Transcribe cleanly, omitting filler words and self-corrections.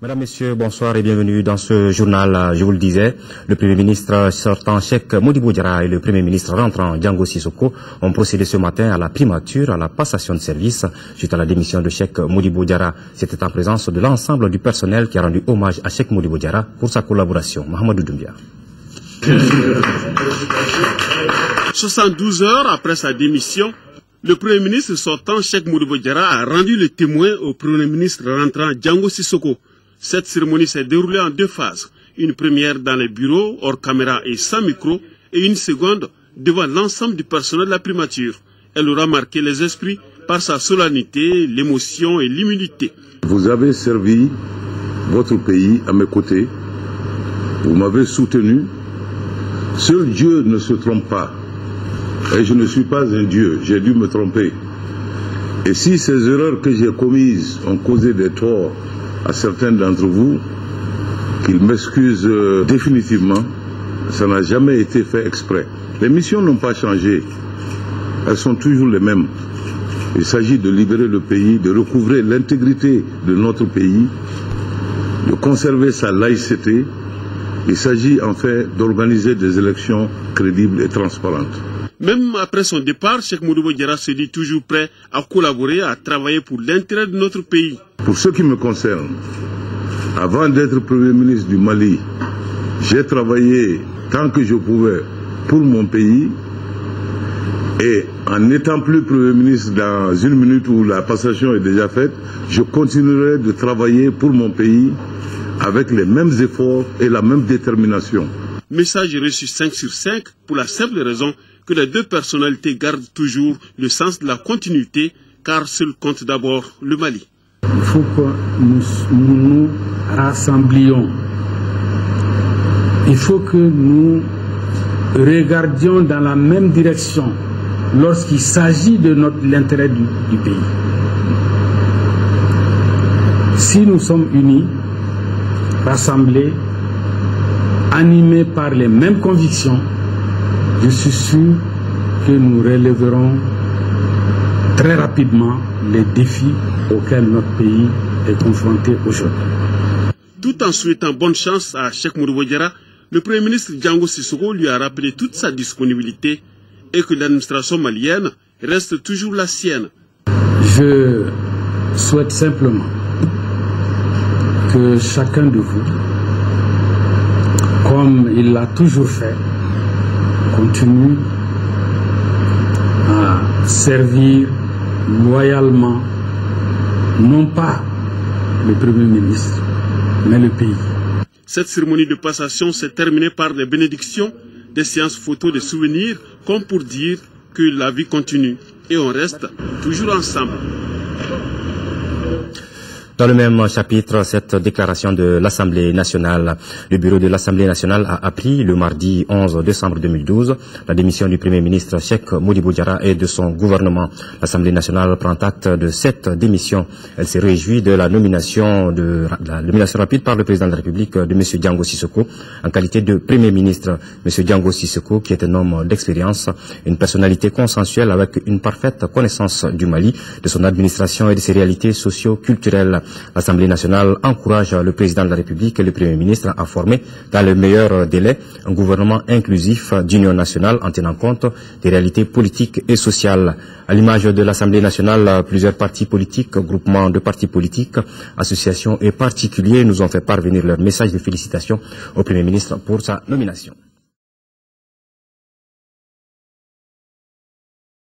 Mesdames, Messieurs, bonsoir et bienvenue dans ce journal. Je vous le disais, le Premier ministre sortant Cheikh Modibo Diarra et le Premier ministre rentrant Diango Sissoko ont procédé ce matin à la primature, à la passation de service suite à la démission de Cheikh Modibo Diarra. C'était en présence de l'ensemble du personnel qui a rendu hommage à Cheikh Modibo Diarra pour sa collaboration. Mohamedou Doumbia. 72 heures après sa démission, le Premier ministre sortant Cheikh Modibo Diarra a rendu le témoin au Premier ministre rentrant Diango Sissoko. Cette cérémonie s'est déroulée en deux phases. Une première dans les bureaux, hors caméra et sans micro, et une seconde devant l'ensemble du personnel de la primature. Elle aura marqué les esprits par sa solennité, l'émotion et l'humilité. Vous avez servi votre pays à mes côtés. Vous m'avez soutenu. Seul Dieu ne se trompe pas. Et je ne suis pas un Dieu. J'ai dû me tromper. Et si ces erreurs que j'ai commises ont causé des torts à certains d'entre vous, qu'ils m'excusent définitivement, ça n'a jamais été fait exprès. Les missions n'ont pas changé, elles sont toujours les mêmes. Il s'agit de libérer le pays, de recouvrer l'intégrité de notre pays, de conserver sa laïcité. Il s'agit en fait d'organiser des élections crédibles et transparentes. Même après son départ, Cheikh Modibo Diarra se dit toujours prêt à collaborer, à travailler pour l'intérêt de notre pays. Pour ce qui me concerne, avant d'être Premier ministre du Mali, j'ai travaillé tant que je pouvais pour mon pays. Et en n'étant plus Premier ministre dans une minute où la passation est déjà faite, je continuerai de travailler pour mon pays avec les mêmes efforts et la même détermination. Message reçu 5 sur 5 pour la simple raison que les deux personnalités gardent toujours le sens de la continuité, car seul compte d'abord le Mali. Il faut que nous nous rassemblions. Il faut que nous regardions dans la même direction lorsqu'il s'agit de l'intérêt du pays. Si nous sommes unis, rassemblés, animés par les mêmes convictions, je suis sûr que nous relèverons très rapidement les défis auxquels notre pays est confronté aujourd'hui. Tout en souhaitant bonne chance à Cheikh Modibo Diarra, le Premier ministre Diango Sissoko lui a rappelé toute sa disponibilité et que l'administration malienne reste toujours la sienne. Je souhaite simplement que chacun de vous, comme il l'a toujours fait, continue à servir loyalement, non pas le Premier ministre, mais le pays. Cette cérémonie de passation s'est terminée par des bénédictions, des séances photos, des souvenirs, comme pour dire que la vie continue et on reste toujours ensemble. Dans le même chapitre, cette déclaration de l'Assemblée nationale, le bureau de l'Assemblée nationale a appris le mardi 11 décembre 2012 la démission du Premier ministre Cheikh Modibo Diarra et de son gouvernement. L'Assemblée nationale prend acte de cette démission. Elle s'est réjouie de la nomination rapide par le président de la République de M. Diango Sissoko en qualité de Premier ministre. M. Diango Sissoko, qui est un homme d'expérience, une personnalité consensuelle avec une parfaite connaissance du Mali, de son administration et de ses réalités socio-culturelles. L'Assemblée nationale encourage le président de la République et le Premier ministre à former dans le meilleur délai un gouvernement inclusif d'union nationale en tenant compte des réalités politiques et sociales. À l'image de l'Assemblée nationale, plusieurs partis politiques, groupements de partis politiques, associations et particuliers nous ont fait parvenir leur message de félicitations au Premier ministre pour sa nomination.